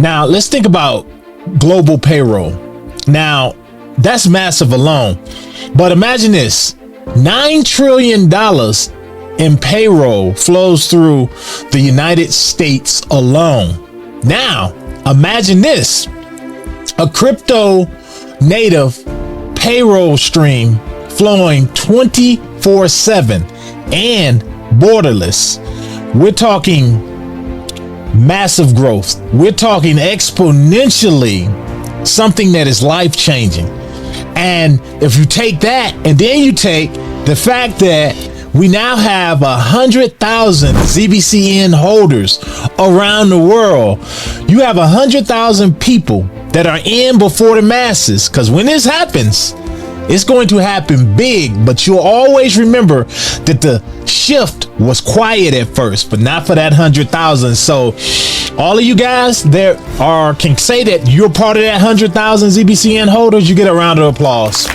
Now let's think about global payroll. Now that's massive alone, but imagine this: $9 trillion in payroll flows through the United States alone. Now imagine this: a crypto native payroll stream flowing 24/7 and borderless. We're talking massive growth. We're talking exponentially, something that is life changing. And if you take that and then you take the fact that we now have 100,000 ZBCN holders around the world, you have 100,000 people that are in before the masses. Because when this happens, it's going to happen big, but you'll always remember that the shift was quiet at first, but not for that 100,000. So all of you guys there can say that you're part of that 100,000 ZBCN holders. You get a round of applause.